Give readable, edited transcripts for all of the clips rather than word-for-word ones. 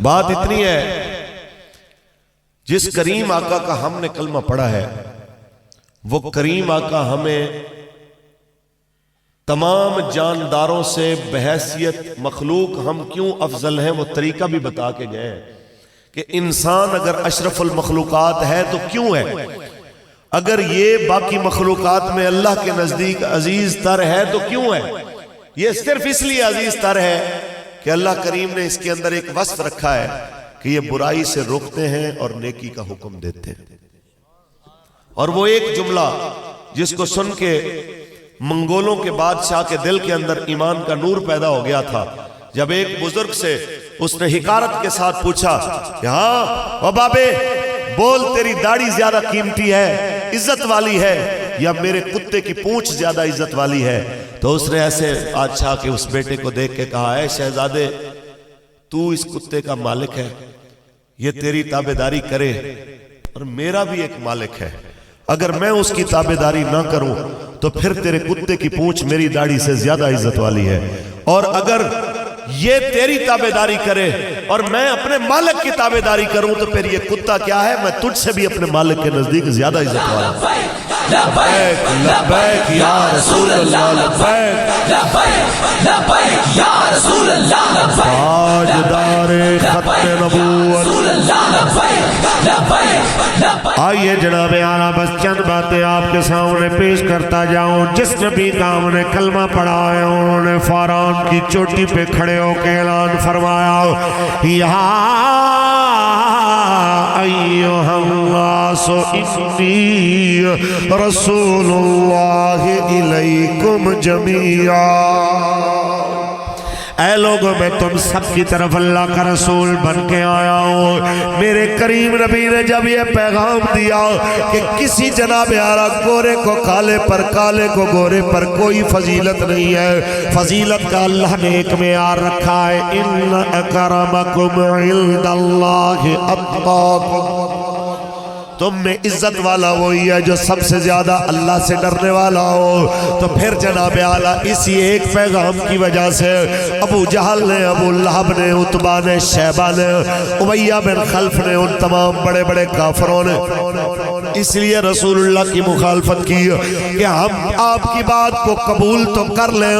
بات اتنی ہے، جس کریم آقا کا ہم نے کلمہ پڑھا ہے وہ کریم آقا ہمیں تمام جانداروں سے بحیثیت مخلوق ہم کیوں افضل ہیں وہ طریقہ بھی بتا کے گئے ہیں کہ انسان اگر اشرف المخلوقات ہے تو کیوں ہے، اگر یہ باقی مخلوقات میں اللہ کے نزدیک عزیز تر ہے تو کیوں ہے؟ یہ صرف اس لیے عزیز تر ہے کہ اللہ کریم نے اس کے اندر ایک وصف رکھا ہے کہ یہ برائی سے روکتے ہیں اور نیکی کا حکم دیتے ہیں۔ اور وہ ایک جملہ جس کو سن کے منگولوں کے بادشاہ کے دل کے اندر ایمان کا نور پیدا ہو گیا تھا، جب ایک بزرگ سے اس نے حقارت کے ساتھ پوچھا کہ ہاں او بابے بول، تیری داڑھی زیادہ قیمتی ہے، عزت والی ہے، یا میرے کتے کی پونچھ زیادہ عزت والی ہے؟ تو اس نے ایسے بادشاہ کے اس بیٹے کو دیکھ کے کہا، اے شہزادے تو اس کتے کا مالک ہے، یہ تیری تابعداری کرے، اور میرا بھی ایک مالک ہے، اگر میں اس کی تابعداری نہ کروں تو پھر تیرے کتے کی پونچھ میری داڑھی سے زیادہ عزت والی ہے، اور اگر یہ تیری تابعداری کرے اور میں اپنے مالک کی تابعداری کروں تو پھر یہ کتا کیا ہے، میں تجھ سے بھی اپنے مالک کے نزدیک زیادہ عزت والا ہوں۔ لبیک لبیک یا رسول اللہ، لبیک لبیک لبیک یا رسول اللہ، تاجدار ختم نبوت۔ آئیے جناب اعلیٰ بس چند باتیں آپ کے سامنے پیش کرتا جاؤں۔ جس نبی کا ہم نے کلمہ پڑھا ہے انہوں نے فاران کی چوٹی پہ کھڑے ہو کے اعلان فرمایا، یا ایھا الناس انی رسول اللہ الیکم جمیعا۔ اے لوگوں میں تم سب کی طرف اللہ کا رسول بن کے آیا ہوں۔ میرے کریم نبی نے جب یہ پیغام دیا کہ کسی جناب اعلیٰ گورے کو کالے پر، کالے کو گورے پر کوئی فضیلت نہیں ہے، فضیلت کا اللہ نے ایک معیار رکھا ہے، ان اکرمکم عند اللہ اتقاکم۔ تم میں عزت والا وہی ہے جو سب سے زیادہ اللہ سے ڈرنے والا ہو۔ تو پھر جناب اعلیٰ اسی ایک پیغام کی وجہ سے ابو جہل نے، ابو لہب نے، عتبہ نے، شیبہ نے، امیہ بن خلف نے، ان تمام بڑے بڑے کافروں نے اس لیے رسول اللہ کی مخالفت کی کہ ہم آپ کی بات کو قبول تو کر لیں،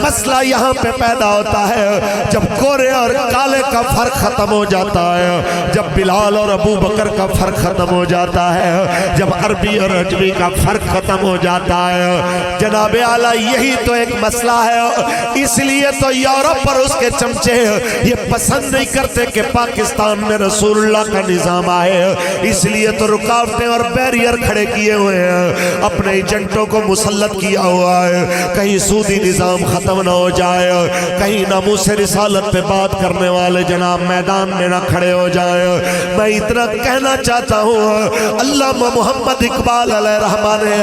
مسئلہ یہاں پہ پیدا ہوتا ہے جب گورے اور کالے کا فرق ختم ہو جاتا ہے، جب بلال اور ابو بکر کا فرق ختم ہو جاتا ہے، جب عربی اور عجمی کا فرق ختم ہو جاتا ہے۔ جناب اعلیٰ یہی تو ایک مسئلہ ہے، اس لیے تو یورپ اور اس کے چمچے یہ پسند نہیں کرتے کہ پاکستان میں رسول اللہ کا نظام آئے، اس لیے تو رکاوٹیں اور بیریئر کھڑے کیے ہوئے ہیں، اپنے ایجنٹوں کو مسلط کیا ہوا ہے، کہیں سودی نظام ختم نہ ہو جائے، کہیں ناموس رسالت پہ بات کرنے والے جناب میدان میں نہ کھڑے ہو جائے۔ میں اتنا کہنا چاہتا ہوں، علامہ محمد اقبال علیہ رحمہ نے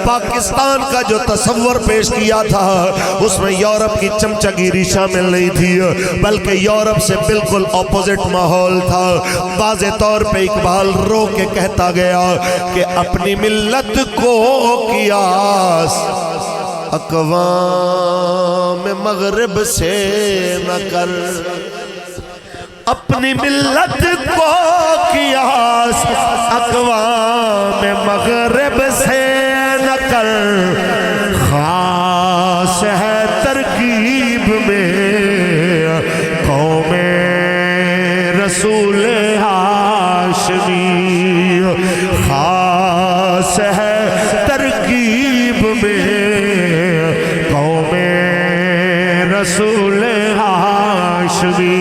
پاکستان کا جو تصور پیش کیا تھا اس میں یورپ کی چمچہ گیری شامل نہیں تھی، بلکہ یورپ سے بالکل اپوزٹ ماحول تھا۔ واضح طور پہ اقبال رو کے کہتا گیا کہ اپنی ملت کو قیاس اقوام مغرب سے نہ کر، اپنی ملت کو قیاس اقوام مغرب سے نہ کر، خاص ہے ترکیب میں قوم رسول ہاشمی، خاص ہے ترکیب میں قوم رسول ہاشمی۔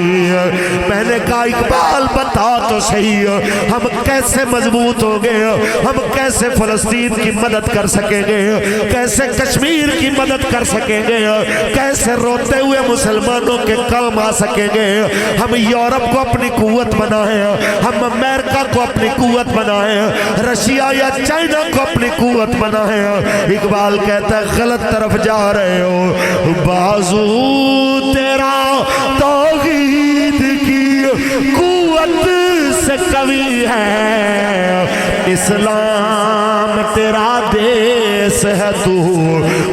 میں نے کہا اقبال بتا تو صحیح، ہم کیسے مضبوط ہوں گے، ہم کیسے فلسطین کی مدد کر سکیں گے، کیسے کشمیر کی مدد کر سکیں گے، کیسے روتے ہوئے مسلمانوں کے کام آ سکیں گے؟ ہم یورپ کو اپنی قوت بنائیں، ہم امریکہ کو اپنی قوت بنائیں، رشیا یا چائنا کو اپنی قوت بنائیں۔ اقبال کہتا ہے غلط طرف جا رہے ہو، بازو تیرا توحید کی قوت سے قوی ہے، اسلام تیرا دیس ہے، تو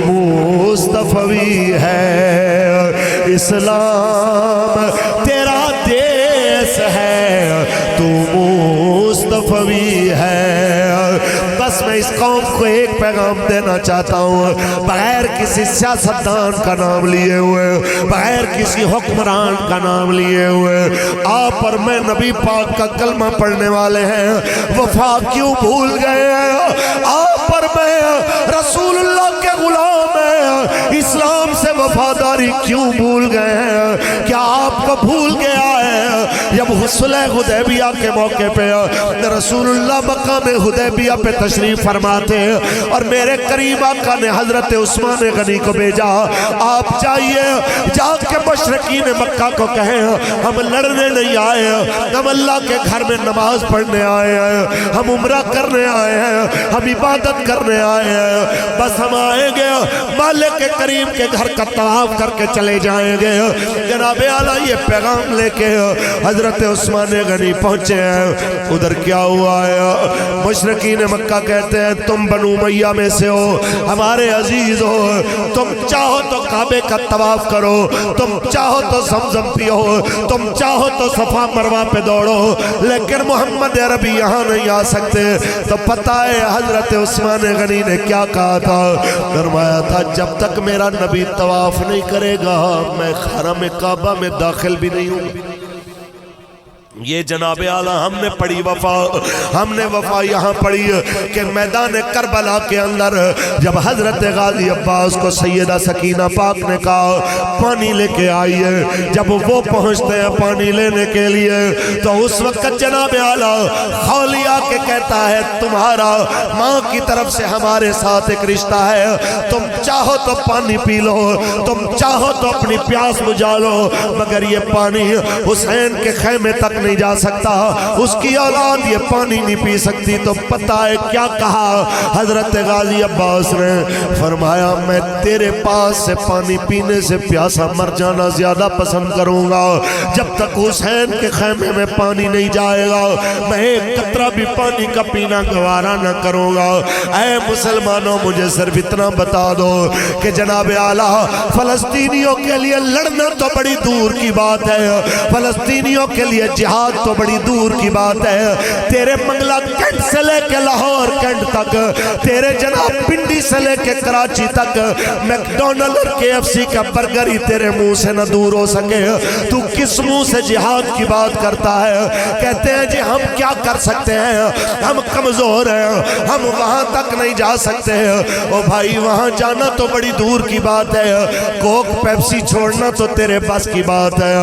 مصطفی ہے، اسلام تیرا دیس انیس ہے تو مصطفی ہے۔ بس میں اس قوم کو ایک پیغام دینا چاہتا ہوں، بغیر کسی سیاستدان کا نام لیے ہوئے، بغیر کسی حکمران کا نام لیے ہوئے، آپ اور میں نبی پاک کا کلمہ پڑھنے والے ہیں، وفا کیوں بھول گئے ہیں؟ آپ اور میں رسول اللہ کے غلام ہیں، اسلام سے وفاداری کیوں بھول گئے ہیں؟ کیا آپ کو بھول گیا ہے جب صلح حدیبیہ کے موقع پہ رسول اللہ مقام حدیبیہ پہ تشریف فرماتے ہیں اور میرے قریب آقا نے حضرت عثمان غنی کو بھیجا، آپ جائیے جا کے مشرکین مکہ کو کہیں ہم لڑنے نہیں آئے ہیں، ہم اللہ کے گھر میں نماز پڑھنے آئے ہیں، ہم عمرہ کرنے آئے ہیں، ہم عبادت کرنے آئے ہیں، بس ہم آئیں گے مالک کے کریم کے گھر کا طواف کر کے چلے جائیں گے۔ جناب اعلیٰ یہ پیغام لے کے حضرت عثمان غنی پہنچے ہیں۔ ادھر کیا ہوا ہے؟ مشرکین مکہ کہتے ہیں تم بنو امیہ میں سے ہو، ہمارے عزیز ہو، تم چاہو تو کعبے کا طواف کرو، تم چاہو تو زمزم پیو، تم چاہو تو صفا مروہ پہ دوڑو، لیکن محمد عربی یہاں نہیں آ سکتے۔ تو پتہ ہے حضرت عثمان غنی نے کیا کہا تھا؟ فرمایا تھا جب تک میرا نبی طواف نہیں کرے گا میں حرم کعبہ میں داخل بھی نہیں ہوں۔ یہ جناب اعلیٰ ہم نے پڑھی وفا، ہم نے وفا یہاں پڑھی کہ میدان کربلا کے اندر جب حضرت غازی عباس کو سیدہ سکینہ پاک نے کہا پانی لے کے آئیے، جب وہ پہنچتے ہیں پانی لینے کے لیے تو اس وقت جناب اعلیٰ خولی آ کے کہتا ہے تمہارا ماں کی طرف سے ہمارے ساتھ ایک رشتہ ہے، تم چاہو تو پانی پی لو، تم چاہو تو اپنی پیاس بجھا لو، مگر یہ پانی حسین کے خیمے تک نہیں جا سکتا، اس کی اولاد یہ پانی نہیں پی سکتی۔ تو پتہ ہے کیا کہا حضرت غازی عباس نے؟ فرمایا میں تیرے پاس سے پانی پینے سے پیاسا مر جانا زیادہ پسند کروں گا، جب تک حسین کے خیمے میں پانی نہیں جائے گا میں ایک قطرہ بھی پانی کا پینا گوارا نہ کروں گا۔ اے مسلمانوں مجھے صرف اتنا بتا دو کہ جناب اعلیٰ فلسطینیوں کے لیے لڑنا تو بڑی دور کی بات ہے، فلسطینیوں کے لیے جہاد تو بڑی دور کی بات ہے، تیرے منگلہ کینٹ سے لے کے لاہور کینٹ تک، تیرے جناب پنڈی سے لے کے کراچی تک میکڈونلڈ اور KFC کا برگر ہی تیرے منہ سے نہ دور ہو سکے، تو کس منہ سے جہاد کی بات کرتا ہے؟ کہتے ہیں جی ہم کیا کر سکتے ہیں، ہم کمزور ہیں، ہم وہاں تک نہیں جا سکتے ہیں۔ او بھائی وہاں جانا تو بڑی دور کی بات ہے، کوک پیپسی چھوڑنا تو تیرے بس کی بات ہے،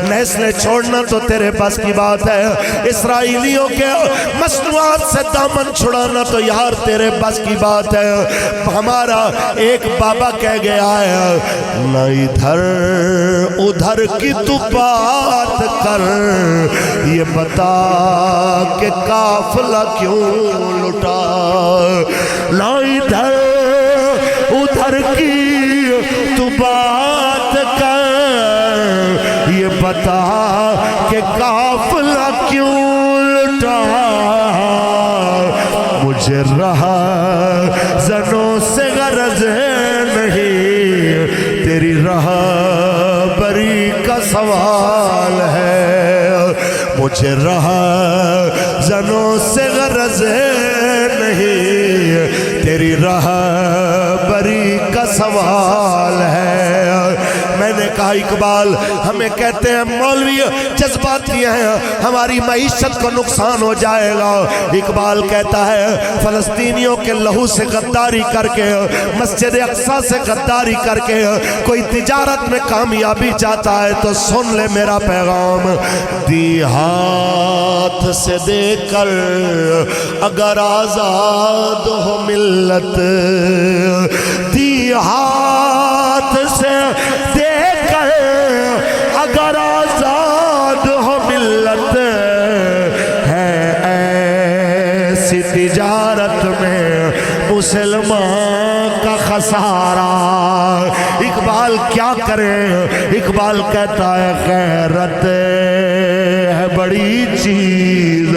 نیسلے چھوڑنا تو تیرے بس کی بات ہے، اسرائیلیوں کے مصنوعات سے دامن چھڑانا تو یار تیرے بس کی بات ہے۔ ہمارا ایک بابا کہہ گیا ہے نہ ادھر ادھر کی تو بات کر، یہ بتا کہ قافلہ کیوں لٹا، نہ ادھر ادھر کی تو بات کر، یہ بتا کہ قافلہ کیوں لٹا، مجھے رہا زنوں سے غرض نہیں، تیری رہبری کا سوال ہے، مجھے رہا زنوں سے غرض نہیں، تیری رہبری کا سوال ہے۔ میں نے کہا اقبال ہمیں کہتے ہیں مولوی جذباتی ہیں، ہماری معیشت کو نقصان ہو جائے گا۔ اقبال کہتا ہے فلسطینیوں کے لہو سے غداری کر کے، مسجد اقصیٰ سے غداری کر کے کوئی تجارت میں کامیابی چاہتا ہے تو سن لے میرا پیغام، دی ہاتھ سے دے کر اگر آزاد ہو ملت، دی ہاتھ سے دے کر اگر آزاد ہو ملت، ہے ایسی تجارت میں مسلمان کا خسارہ۔ اقبال کیا کرے؟ اقبال کہتا ہے غیرت ہے بڑی چیز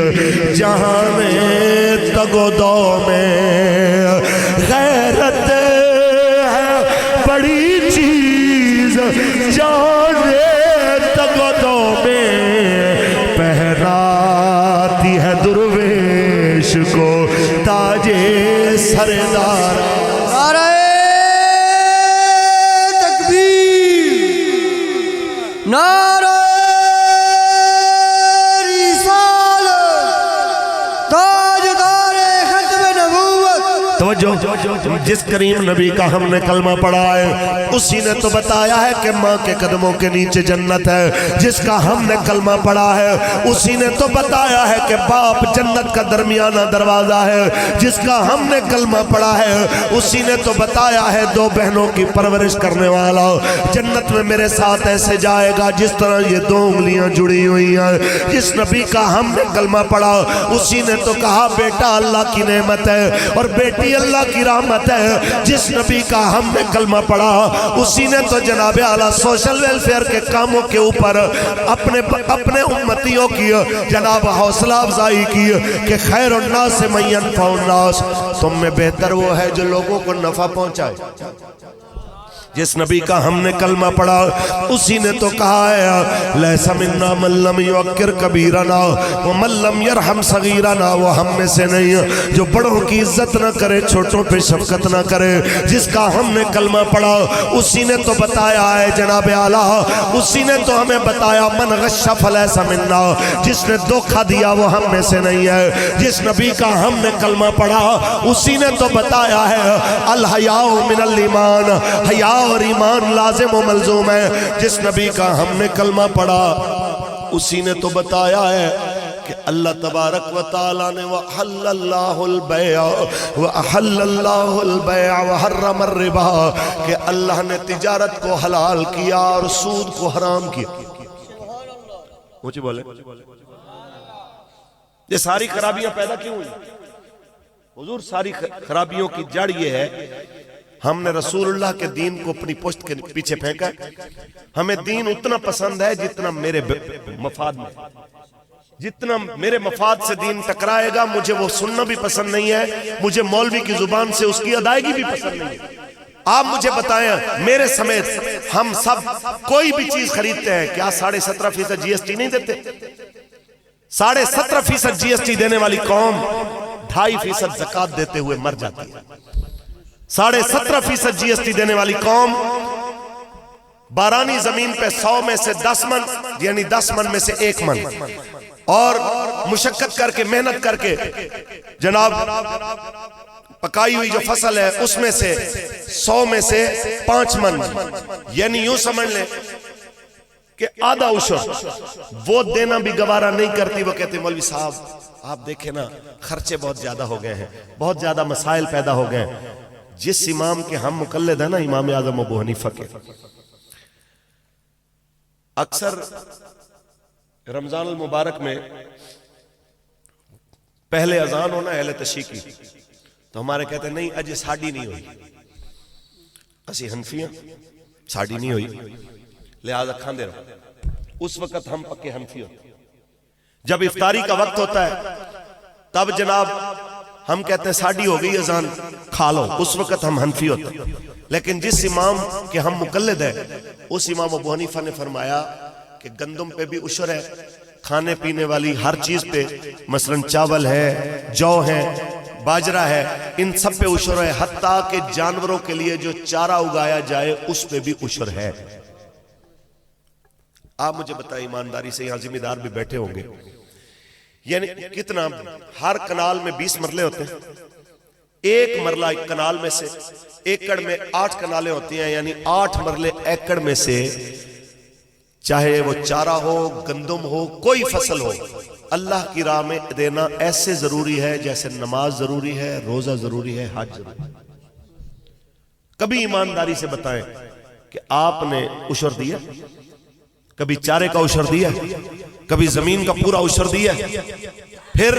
جہاں میں تگ و دو میں، غیرت ہے بڑی چیز جہاں میں تگ و دو میں، کو تاج سردار نعرہ تکبیر، نعرہ رسالت، تاجدار ختم نبوت۔ توجہ، جس کریم نبی کا ہم نے کلمہ پڑھا ہے اسی نے تو بتایا ہے کہ ماں کے قدموں کے نیچے جنت ہے۔ جس کا ہم نے کلمہ پڑھا ہے اسی نے تو بتایا ہے کہ باپ جنت کا درمیانہ دروازہ ہے۔ جس کا ہم نے کلمہ پڑھا ہے اسی نے تو بتایا ہے دو بہنوں کی پرورش کرنے والا جنت میں میرے ساتھ ایسے جائے گا جس طرح یہ دو انگلیاں جڑی ہوئی ہیں۔ جس نبی کا ہم نے کلمہ پڑھا اسی نے تو کہا بیٹا اللہ کی نعمت ہے اور بیٹی اللہ کی رحمت ہے۔ جس نبی کا ہم نے کلمہ پڑھا اسی نے تو جناب اعلیٰ سوشل ویلفیئر کے کاموں کے اوپر اپنے امتیوں کی جناب حوصلہ افزائی کی کہ خیر الناس من ینفع الناس، تم میں بہتر وہ ہے جو لوگوں کو نفع پہنچائے۔ جس نبی کا ہم نے کلمہ پڑھا اسی نے تو کہا ہے لیس منا من لم یوقر کبیرنا ومن لم یرحم صغیرنا، وہ ہم میں سے نہیں جو بڑوں کی عزت نہ کرے چھوٹوں پہ شفقت نہ کرے۔ جس کا ہم نے کلمہ پڑھا اسی نے تو بتایا ہے جناب اعلیٰ، اسی نے تو ہمیں بتایا من غش فلیس منا، جس نے دھوکہ دیا وہ ہم میں سے نہیں ہے۔ جس نبی کا ہم نے کلمہ پڑھا اسی نے تو بتایا ہے الحیاء من الایمان، حیاء اور ایمان لازم و ملزوم ہے۔ جس نبی کا ہم نے کلمہ پڑھا اسی نے تو بتایا ہے کہ اللہ تبارک و تعالیٰ نے وَحَلَّ اللَّهُ الْبَيْعَ وَأَحَلَّ اللَّهُ الْبَيْعَ وَحَرَّمَ الرِّبَا، کہ اللہ نے تجارت کو حلال کیا اور سود کو حرام کیا۔ مجھے بولے یہ ساری خرابیاں پیدا کیوں ہوئی؟ حضور ساری خرابیوں کی جڑ یہ ہے ہم نے رسول اللہ کے دین کو اپنی پشت کے پیچھے پھینکا ہے۔ ہمیں دین اتنا پسند ہے جتنا میرے مفاد میں، جتنا میرے مفاد سے دین ٹکرائے گا مجھے وہ سننا بھی پسند نہیں ہے، مجھے مولوی کی زبان سے اس کی ادائیگی بھی پسند نہیں ہے۔ آپ مجھے بتائیں میرے سمیت ہم سب کوئی بھی چیز خریدتے ہیں کیا 17.5% جی ایس ٹی نہیں دیتے؟ 17.5% جی ایس ٹی دینے والی قوم 2.5% زکوٰۃ دیتے ہوئے مر جاتی ہے۔ 17.5% جی ایس ٹی دینے والی قوم بارانی زمین پہ 100 میں سے 10 من یعنی 10 من میں سے 1 من اور مشقت کر کے محنت کر کے جناب پکائی ہوئی جو فصل ہے اس میں سے 100 میں سے 5 من یعنی یوں سمجھ لیں کہ آدھا عشر وہ دینا بھی گوارا نہیں کرتی۔ وہ کہتے ہیں مولوی صاحب آپ دیکھیں نا خرچے بہت زیادہ ہو گئے ہیں، بہت زیادہ مسائل پیدا ہو گئے ہیں۔ جس امام کے ہم مقلد ہیں نا امام اعظم ابو حنیفہ کے، اکثر رمضان المبارک میں پہلے اذان ہونا اہل تشیع کی تو ہمارے کہتے ہیں نہیں اجے ساڑی نہیں ہوئی، اسی حنفیاں ساڑی نہیں ہوئی لہذا کھاندے رہو۔ اس وقت ہم پکے حنفی ہوتے ہیں۔ جب افطاری کا وقت ہوتا ہے تب جناب ہم کہتے ہیں ساڑی ہو گئی اذان کھا لو، اس وقت ہم حنفی ہوتے ہیں۔ لیکن جس امام کے ہم مقلد ہیں اس امام ابو حنیفہ نے فرمایا کہ گندم پہ بھی عشر ہے، کھانے پینے والی ہر چیز پہ مثلا چاول ہے، جو ہے، باجرہ ہے، ان سب پہ عشر ہے، حتیٰ کہ جانوروں کے لیے جو چارہ اگایا جائے اس پہ بھی عشر ہے۔ آپ مجھے بتائیں ایمانداری سے، یہاں ذمہ دار بھی بیٹھے ہوں گے، یعنی کتنا ہر کنال میں 20 مرلے ہوتے ہیں، ایک مرلہ ایک کنال میں سے ایکڑ میں 8 کنالیں ہوتی ہیں، یعنی 8 مرلے ایکڑ میں سے چاہے وہ چارہ ہو، گندم ہو، کوئی فصل ہو، اللہ کی راہ میں دینا ایسے ضروری ہے جیسے نماز ضروری ہے، روزہ ضروری ہے، حج ضروری ہے۔ کبھی ایمانداری سے بتائیں کہ آپ نے عشر دیا؟ کبھی چارے کا عشر دیا؟ کبھی زمین کا پورا عشر دیا؟ پھر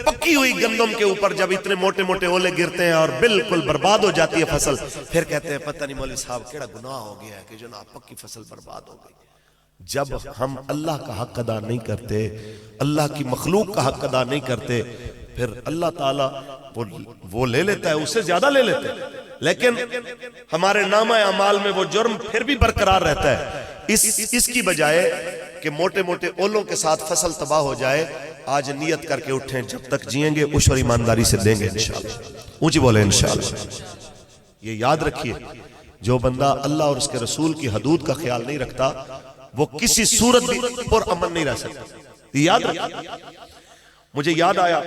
پکی ہوئی گندم کے اوپر جب اتنے موٹے موٹے اولے گرتے ہیں اور بالکل برباد ہو جاتی ہے فصل، پھر کہتے ہیں پتہ نہیں مولوی صاحب کیڑا گناہ ہو گیا ہے کہ جناب پکی فصل برباد ہو گئی۔ جب ہم اللہ کا حق ادا نہیں کرتے، اللہ کی مخلوق کا حق ادا نہیں کرتے، پھر اللہ تعالیٰ وہ لے لیتا ہے، اس سے زیادہ لے لیتے ہیں، لیکن ہمارے نامہ اعمال میں وہ جرم پھر بھی برقرار رہتا ہے۔ اس کی بجائے کہ موٹے موٹے اولوں کے ساتھ فصل تباہ ہو جائے، آج نیت کر کے اٹھیں جب تک جئیں گے عشر ایمانداری سے دیں گے انشاءاللہ. اونچی بولیں انشاءاللہ. یہ یاد رکھیے جو بندہ اللہ اور اس کے رسول کی حدود کا خیال نہیں رکھتا وہ کسی صورت بھی پر امن نہیں رہ سکتا. یہ یاد رکھیے. مجھے یاد آیا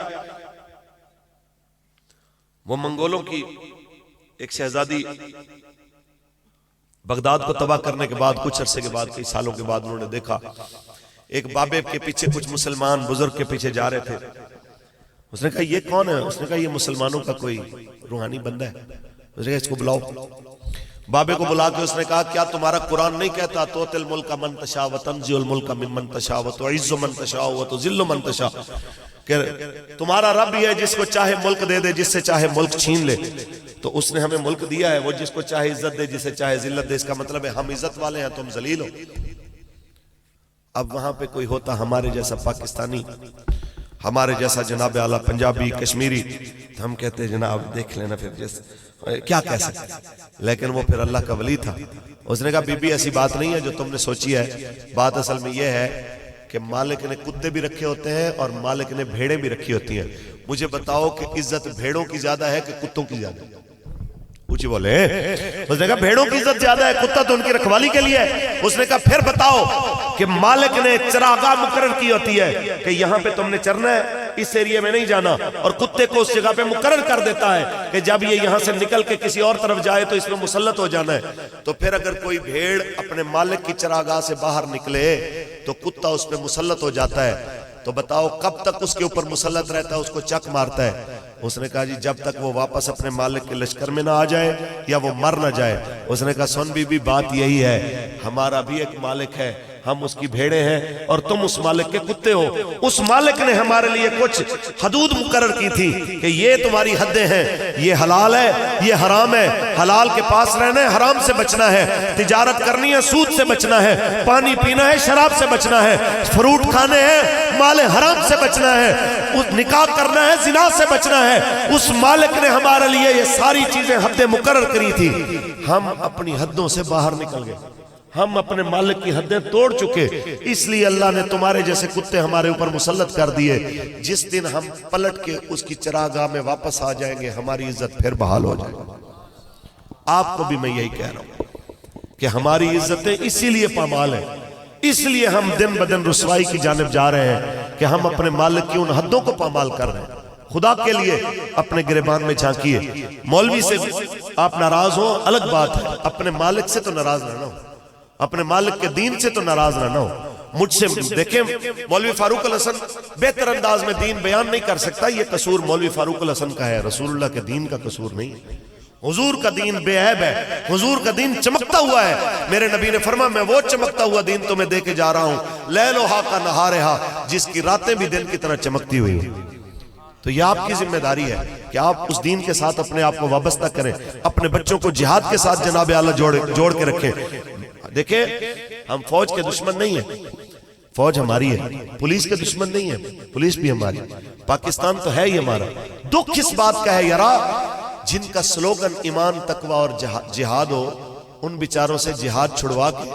وہ منگولوں کی ایک شہزادی بغداد کو تباہ کرنے کے بعد کچھ عرصے کے بعد کئی سالوں کے بعد انہوں نے دیکھا ایک بابے کے پیچھے کچھ مسلمان بزرگ کے پیچھے جا رہے تھے. اس نے کہا یہ کون ہے؟ اس نے کہا یہ مسلمانوں کا کوئی روحانی بندہ ہے. اس نے کہا اس کو بلاؤ. بابے کو بلا کے اس نے کہا کیا تمہارا قرآن نہیں کہتا تؤتی الملک من تشاء وتنزع الملک ممن تشاء وتعز من تشاء وتذل من تشاء، کہ تمہارا رب ہی ہے جس کو چاہے ملک دے دے جس سے چاہے ملک چھین لے. تو اس نے ہمیں ملک دیا ہے، وہ جس کو چاہے عزت دے جسے چاہے ذلت دے. اس کا مطلب ہے ہم عزت والے ہیں تم ذلیل ہو. اب وہاں پہ کوئی ہوتا ہمارے جیسا پاکستانی، ہمارے جیسا جناب اعلیٰ پنجابی کشمیری، تو ہم کہتے ہیں جناب دیکھ لینا پھر کیا کہہ سکتے. لیکن وہ پھر اللہ کا ولی تھا. اس نے کہا بی بی ایسی بات نہیں ہے جو تم نے سوچی ہے. بات اصل میں یہ ہے کہ مالک نے کتے بھی رکھے ہوتے ہیں اور مالک نے بھیڑیں بھی رکھی ہوتی ہیں. مجھے بتاؤ کہ عزت بھیڑوں کی زیادہ ہے کہ کتوں کی زیادہ ہے؟ پوچھی بولے. اس نے کہا بھیڑوں کی عزت زیادہ ہے، کتا تو ان کی رکھوالی کے لیے ہے. اس نے کہا پھر بتاؤ کہ مالک نے چراگاہ مقرر کی ہوتی ہے کہ یہاں پہ تم نے چرنا ہے، اس ایریے میں نہیں جانا، اور کتے کو اس جگہ پہ مقرر کر دیتا ہے کہ جب یہ یہاں سے نکل کے کسی اور طرف جائے تو اس میں مسلط ہو جانا ہے. تو پھر اگر کوئی بھیڑ اپنے مالک کی چراگاہ سے باہر نکلے تو کتا اس پہ مسلط ہو جاتا ہے. تو بتاؤ کب تک اس کے اوپر مسلط رہتا ہے، اس کو چک مارتا ہے. اس نے کہا جی جب تک وہ واپس اپنے مالک کے لشکر میں نہ آ جائے یا وہ مر نہ جائے. اس نے کہا سن بی بی بات یہی ہے، ہمارا بھی ایک مالک ہے، ہم اس کی بھیڑیں ہیں اور تم اس مالک کے کتے ہو. اس مالک نے ہمارے لیے کچھ حدود مقرر کی تھی کہ یہ تمہاری حدیں ہیں، یہ حلال ہے یہ حرام ہے، حلال کے پاس رہنا ہے حرام سے بچنا ہے، تجارت کرنی ہے سود سے بچنا ہے، پانی پینا ہے شراب سے بچنا ہے، فروٹ کھانے ہیں مال حرام سے بچنا ہے، نکاح کرنا ہے زنا سے بچنا ہے. اس مالک نے ہمارے لیے یہ ساری چیزیں حدیں مقرر کری تھی. ہم اپنی حدوں سے باہر نکل گئے، ہم اپنے مالک کی حدیں توڑ چکے. اس لیے اللہ نے تمہارے جیسے کتے ہمارے اوپر مسلط کر دیے. جس دن ہم پلٹ کے اس کی چراگاہ میں واپس آ جائیں گے ہماری عزت پھر بحال ہو جائے گی. آپ کو بھی میں یہی کہہ رہا ہوں کہ ہماری عزتیں اسی لیے پامال ہیں، اس لیے ہم دن بدن رسوائی کی جانب جا رہے ہیں کہ ہم اپنے مالک کی ان حدوں کو پامال کر رہے ہیں. خدا کے لیے اپنے گریبان میں جھانکیے. مولوی سے آپ ناراض ہو الگ بات ہے، اپنے مالک سے تو ناراض نہ ہو، اپنے مالک کے دین سے تو ناراض نہ ہو. مجھ سے دیکھیں مولوی فاروق الحسن بہتر انداز میں دین بیان نہیں کر سکتا، یہ قصور مولوی فاروق الحسن کا ہے، رسول اللہ کے دین کا قصور نہیں. حضور کا دین بے عیب ہے، حضور کا دین چمکتا ہوا ہے. میرے نبی نے فرمایا میں وہ چمکتا ہوا دین تمہیں دے کے جا رہا ہوں لیلھا کا نہارھا، جس کی راتیں بھی دن کی طرح چمکتی ہوئی ہیں. تو یہ آپ کی ذمہ داری ہے کہ آپ اس دین کے ساتھ اپنے آپ کو وابستہ کریں، اپنے بچوں کو جہاد کے ساتھ جناب اعلیٰ جوڑ کے رکھیں. دیکھیں ہم فوج کے دشمن نہیں ہیں، فوج ہماری ہے. پولیس کے دشمن نہیں ہے، پولیس بھی ہماری. پاکستان تو ہے ہی ہمارا. دکھ اس بات کا ہے یارا جن کا سلوگن ایمان تقوی اور جہاد ہو، ان بیچاروں سے جہاد چھڑوا کے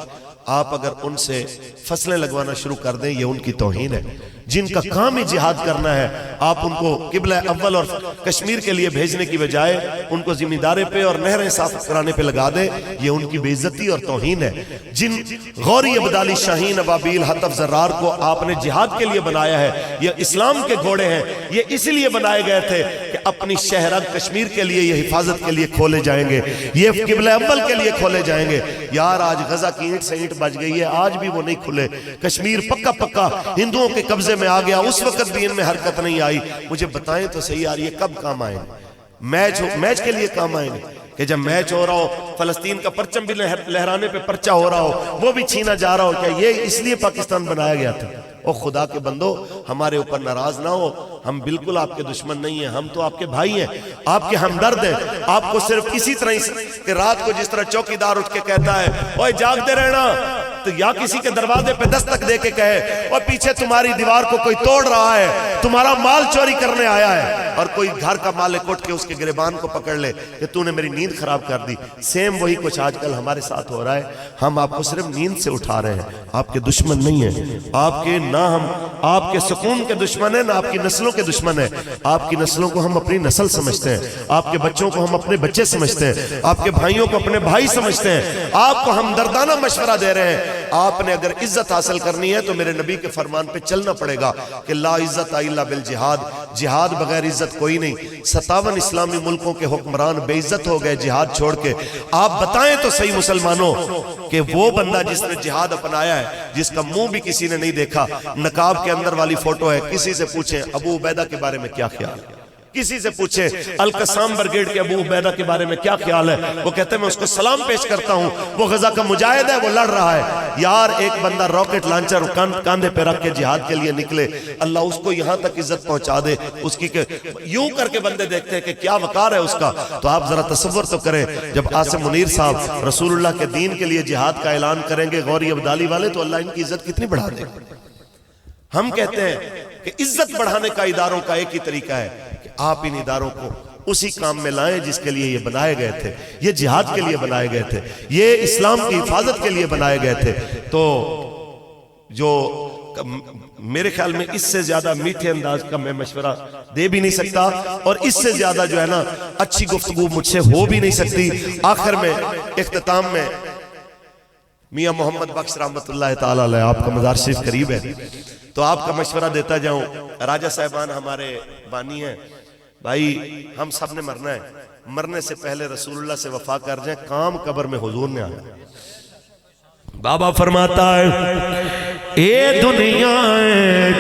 آپ اگر ان سے فصلیں لگوانا شروع کر دیں یہ ان کی توہین ہے. جن کا کام ہی جہاد کرنا ہے آپ ان کو قبلہ اول اور کشمیر کے لیے بھیجنے کی بجائے ان کو زمیندارے پہ اور نہریں صاف کرانے پہ لگا دیں، یہ ان کی بے عزتی اور توہین ہے. جن غوری ابدالی شاہین ابابیل حطف زرار کو آپ نے جہاد کے لیے بنایا ہے، یہ اسلام کے گھوڑے ہیں، یہ اس لیے بنائے گئے تھے کہ اپنی شہرک کشمیر کے لیے یہ حفاظت کے لیے کھولے جائیں گے، یہ قبلہ اول کے لیے کھولے جائیں گے. یار آج غزہ کی اینٹ سے اینٹ بچ گئی ہے، آج بھی وہ نہیں کھلے. کشمیر پکا پکا ہندوؤں کے قبضے میں آ گیا، اس وقت بھی ان میں حرکت نہیں آئی. مجھے بتائیں تو صحیح یار یہ کب کام آئیں گے؟ میچ کے لیے کام آئیں گے کہ جب میچ ہو رہا ہو فلسطین کا پرچم بھی لہرانے پہ پرچہ ہو رہا ہو، وہ بھی چھینا جا رہا ہو. کیا یہ اس لیے پاکستان بنایا گیا تھا؟ او خدا کے بندو ہمارے اوپر ناراض نہ ہو، ہم بالکل آپ کے دشمن نہیں ہیں، ہم تو آپ کے بھائی ہیں، آپ کے ہمدرد ہیں. آپ کو صرف اسی طرح کہ رات کو جس طرح چوکیدار اٹھ کے کہتا ہے اوے جاگتے رہنا، تو یا کسی کے دروازے پہ دستک دے کے کہے اور پیچھے تمہاری دیوار کو کوئی توڑ رہا ہے، تمہارا مال چوری کرنے آیا ہے، اور کوئی گھر کا مالک اٹھ کے اس کے گریبان کو پکڑ لے کہ تو نے میری نیند خراب کر دی. سیم وہی کچھ آج کل ہمارے ساتھ ہو رہا ہے. ہم آپ کو صرف نیند سے اٹھا رہے ہیں, آپ کے دشمن نہیں ہیں. ہم آپ کے سکون کے دشمن ہیں, نہ آپ کی نسلوں کے دشمن ہیں. آپ کی نسلوں کو ہم اپنی نسل سمجھتے ہیں, آپ کے بچوں کو ہم اپنے بچے سمجھتے ہیں, آپ کے بھائیوں کو اپنے بھائی سمجھتے ہیں. آپ کو ہم دردانہ مشورہ دے رہے ہیں. آپ نے اگر عزت حاصل کرنی ہے تو میرے نبی کے فرمان پہ چلنا پڑے گا کہ لا عزت الا بالجہاد, جہاد بغیر عزت کوئی نہیں. 57 اسلامی ملکوں کے حکمران بے عزت ہو گئے جہاد چھوڑ کے. آپ بتائیں تو صحیح مسلمانوں کہ وہ بندہ جس نے جہاد اپنایا ہے, جس کا منہ بھی کسی نے نہیں دیکھا, نقاب کے اندر والی فوٹو ہے, کسی سے پوچھیں ابو عبیدہ کے بارے میں کیا خیال ہے, کسی سے پوچھیں القسام برگیڈ کے ابو عبیدہ کے بارے میں کیا خیال ہے, وہ کہتے ہیں میں اس کو سلام پیش کرتا ہوں, وہ غزہ کا مجاہد ہے, وہ لڑ رہا ہے. یار ایک بندہ راکٹ لانچر کاندھے پہ رکھ کے جہاد کے لیے نکلے, اللہ اس کو یہاں تک عزت پہنچا دے. اس کی یوں کر کے بندے دیکھتے ہیں کہ کیا وقار ہے اس کا. تو آپ ذرا تصور تو کریں, جب عاصم منیر صاحب رسول اللہ کے دین کے لیے جہاد کا اعلان کریں گے غوری عبدالی والے, تو اللہ ان کی عزت کتنی بڑھا دے. ہم کہتے ہیں کہ عزت بڑھانے کا اداروں کا ایک ہی طریقہ ہے کہ آپ ان اداروں کو اسی کام میں لائیں جس کے لیے یہ بنائے گئے تھے. یہ جہاد کے لیے بنائے گئے تھے, یہ اسلام کی حفاظت کے لیے بنائے گئے تھے. تو جو میرے خیال میں اس سے زیادہ میٹھے انداز کا میں مشورہ دے بھی نہیں سکتا, اور اس سے زیادہ جو ہے نا اچھی گفتگو مجھ سے ہو بھی نہیں سکتی. آخر میں اختتام میں میاں محمد بخش رحمت اللہ تعالیٰ علیہ, آپ کا مزار شریف قریب ہے تو آپ کا مشورہ دیتا جاؤں. راجہ صاحبان ہمارے بانی ہیں, بھائی ہم سب نے مرنا ہے, مرنے سے پہلے رسول اللہ سے وفا کر جائیں, کام قبر میں حضور نے آنا. بابا فرماتا ہے اے دنیا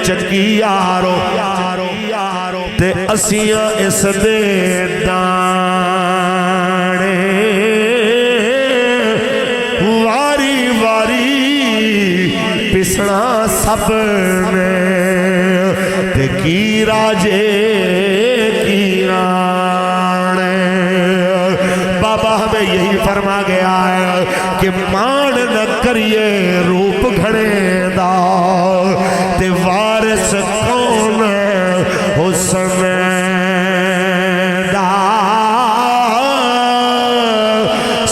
چکی یارو تے اسیاں اس دے دانے, واری واری پسنا سب نے تے کی راجے کی رانے. بابا ہمیں یہی فرما گیا ہے کہ مان نہ کریے روپ گھڑے دا, تے وارث کون حسن دا,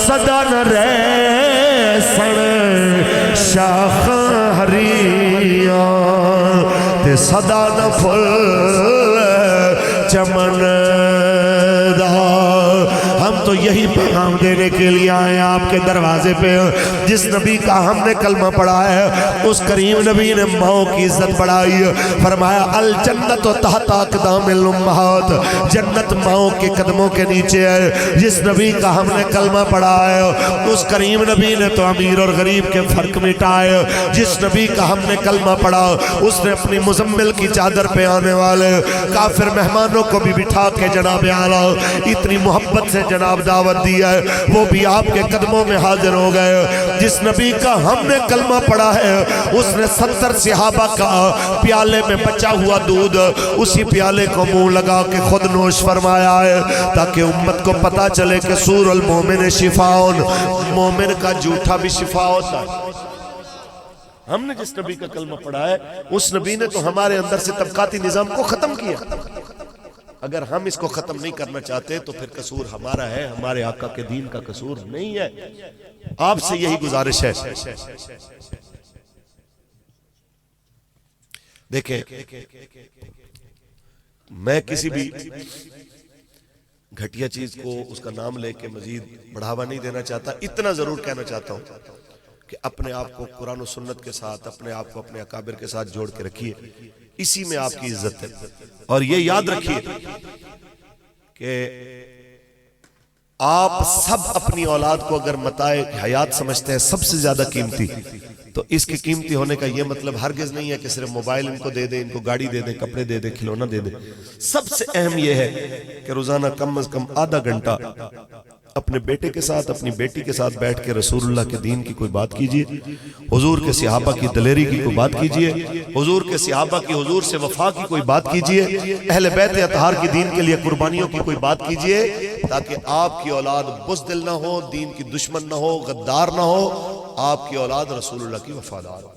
صدا نہ رہ سن شاخ ہریاں, تے صدا نہ پھل چمن دا. ہم تو یہی پیغام دینے کے لیے آئے آپ کے دروازے پہ. جس نبی کا ہم نے کلمہ پڑھا ہے اس کریم نبی نے ماؤں کی عزت بڑھائی. فرمایا الجنت تحت اقدام الامہات, جنت ماؤں کے قدموں کے نیچے ہے. جس نبی کا ہم نے کلمہ پڑھا ہے اس کریم نبی نے تو امیر اور غریب کے فرق مٹائے. جس نبی کا ہم نے کلمہ پڑھا اس نے اپنی مزمل کی چادر پہ آنے والے کافر مہمانوں کو بھی بٹھا کے جناب اعلیٰ اتنی محبت سے جناب دعوت دیا ہے, وہ بھی آپ کے قدموں میں حاضر ہو گئے. جس نبی کا ہم نے کلمہ پڑھا ہے اس نے 70 صحابہ کا پیالے میں بچا ہوا دودھ اسی پیالے کو منہ لگا کے خود نوش فرمایا ہے, تاکہ امت کو پتا چلے کہ سور المومن شفاؤن, مومن کا جھوٹا بھی شفا ہوتا ہے. ہم نے جس نبی کا کلمہ پڑھا ہے اس نبی نے تو ہمارے اندر سے طبقاتی نظام کو ختم کیا. اگر ہم اس کو ختم نہیں کرنا چاہتے تو پھر قصور ہمارا ہے, ہمارے آقا کے دین کا قصور نہیں ہے. آپ سے یہی گزارش ہے. دیکھیں میں کسی بھی گھٹیا چیز کو اس کا نام لے کے مزید بڑھاوا نہیں دینا چاہتا. اتنا ضرور کہنا چاہتا ہوں کہ اپنے آپ کو قرآن و سنت کے ساتھ, اپنے آپ کو اپنے اکابر کے ساتھ جوڑ کے رکھیے, اسی میں آپ کی عزت ہے. اور یہ یاد رکھیے کہ آپ سب اپنی اولاد کو اگر متاع حیات سمجھتے ہیں سب سے زیادہ قیمتی, تو اس کے قیمتی ہونے کا یہ مطلب ہرگز نہیں ہے کہ صرف موبائل ان کو دے دیں, ان کو گاڑی دے دیں, کپڑے دے دیں, کھلونا دے دیں. سب سے اہم یہ ہے کہ روزانہ کم از کم آدھا گھنٹہ اپنے بیٹے کے ساتھ, اپنی بیٹی کے ساتھ بیٹھ کے رسول اللہ کے دین کی کوئی بات کیجئے, حضور کے صحابہ کی دلیری کی کوئی بات کیجئے, حضور کے صحابہ کی حضور سے وفا کی کوئی بات کیجئے, اہل بیت اطہار کی دین کے لیے قربانیوں کی کوئی بات کیجئے, تاکہ آپ کی اولاد بزدل نہ ہو, دین کی دشمن نہ ہو, غدار نہ ہو, آپ کی اولاد رسول اللہ کی وفادار ہو.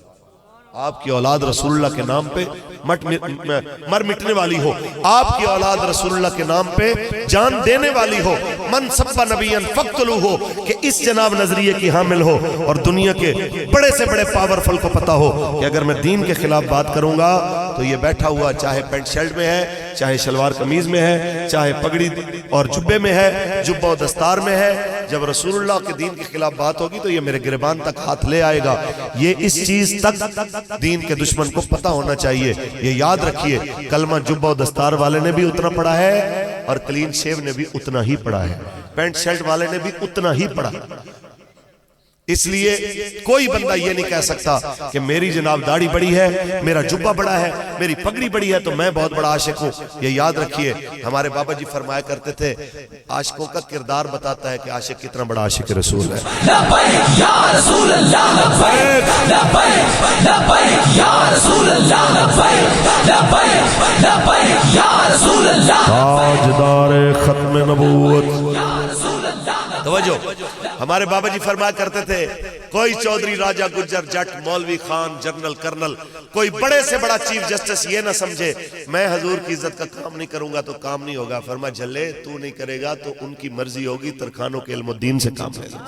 آپ کی اولاد رسول اللہ کے نام پہ مر مٹنے والی ہو، آپ کی اولاد رسول اللہ کے نام پہ جان دینے والی ہو، من سب نبیًا فاقتلوہ ہو، کہ اس جناب نظریے کی حامل ہو، اور دنیا کے بڑے سے بڑے پاورفل کو پتا ہو کہ اگر میں دین کے خلاف بات کروں گا تو یہ بیٹھا ہوا چاہے پینٹ شرٹ میں ہے، چاہے شلوار قمیض میں ہے، چاہے پگڑی اور جبے میں ہے، جبہ و دستار میں ہے، جب رسول اللہ کے دین کے خلاف بات ہوگی تو یہ میرے گریبان تک ہاتھ لے آئے گا۔ یہ اس چیز تک دین کے دشمن کو پتہ ہونا چاہیے۔ یہ یاد رکھیے، کلمہ جبہ و دستار والے نے بھی اتنا پڑھا ہے اور کلین شیو نے بھی اتنا ہی پڑھا ہے، پینٹ شرٹ والے نے بھی اتنا ہی پڑھا۔ اس لیے کوئی بندہ یہ نہیں کہہ سکتا کہ میری جناب داڑھی بڑی ہے، میرا جبہ بڑا ہے، میری پگڑی بڑی ہے تو میں بہت بڑا عاشق ہوں۔ یہ یاد رکھیے، ہمارے بابا جی فرمایا کرتے تھے، عاشقوں کا کردار بتاتا ہے کہ عاشق کتنا بڑا عاشق رسول ہے۔ لبیک یا رسول اللہ، لبیک لبیک لبیک یا رسول اللہ، لبیک لبیک لبیک یا رسول اللہ، تاجدار ختم نبوت۔ توجہ، ہمارے بابا جی فرمایا کرتے تھے، کوئی چودھری، راجہ، گجر، جٹ، مولوی، خان، جنرل، کرنل، کوئی بڑے سے بڑا چیف جسٹس یہ نہ سمجھے میں حضور کی عزت کا کام نہیں کروں گا تو کام نہیں ہوگا۔ فرمایا جھلے تو نہیں کرے گا تو ان کی مرضی ہوگی، ترکھانوں کے علم الدین سے کام لے لیں۔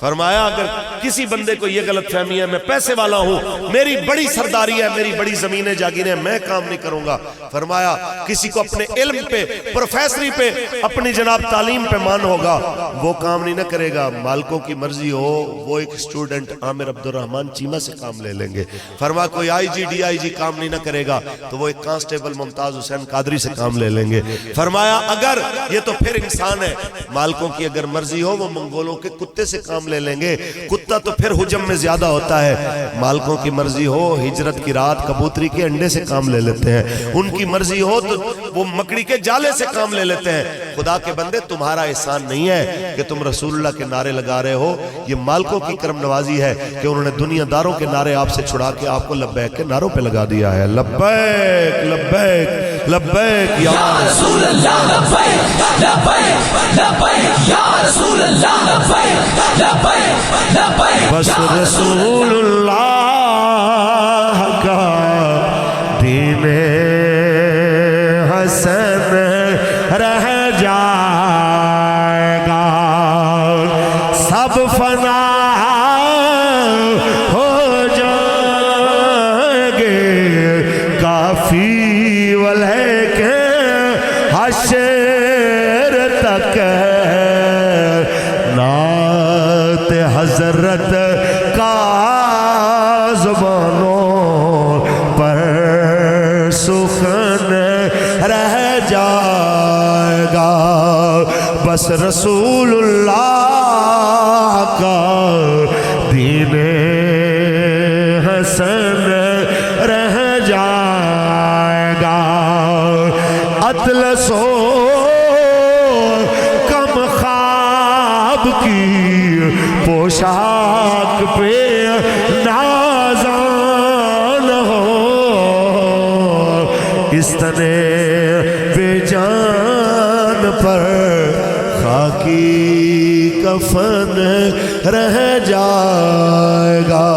فرمایا اگر کسی بندے کو یہ غلط فہمی ہے میں پیسے والا ہوں، میری بڑی سرداری ہے، میری بڑی زمینیں جاگیریں، میں کام نہیں کروں گا۔ فرمایا کسی کو اپنے علم پہ، پروفیسری پہ، اپنی جناب تعلیم پہ مان ہوگا، وہ کام نہیں نہ کرے گا۔ مالکوں کی مرضی ہو، وہ ایک اسٹوڈنٹ عامر عبدالرحمن چیمہ سے کام لے لیں گے۔ فرمایا کوئی آئی جی ڈی آئی جی کام نہیں نہ کرے گا تو وہ ایک کانسٹیبل ممتاز حسین قادری سے کام لے لیں گے۔ فرمایا اگر یہ تو پھر انسان ہے، مالکوں کی اگر مرضی ہو وہ منگولوں کے کتے سے کام لے لیں گے، کتا تو پھر حجم میں زیادہ ہوتا ہے۔ مالکوں کی مرضی ہو، ہجرت کی رات کبوتری کے انڈے سے کام لے لیتے ہیں، ان کی مرضی ہو تو وہ مکڑی کے جالے سے کام لے لیتے ہیں۔ خدا کے بندے تمہارا احسان نہیں ہے کہ تم رسول اللہ کے نعرے لگا رہے ہو، یہ مالکوں کی کرم نوازی ہے کہ انہوں نے دنیا داروں کے نعرے آپ سے چھڑا کے آپ کو لبیک کے نعروں پہ لگا دیا ہے۔ لبیک لبیک لبیک یا رسول اللہ، لبیک لبیک لبیک یا رسول اللہ، لبیک لبیک لبیک۔ بس رسول اللہ کا دین حسن رہ جائے گا، سب فنا ہو جائیں گے، کافی ولیکن حشر تک نعت حضرت کا زبانوں پر سخن رہ جائے گا، بس رسول اللہ کا دین حسن رہ جائے گا۔ اطلس و کم خواب کی پوشاک پہ نازان ہو، اس تنے بے جان پر خاکی کفن رہ جائے گا۔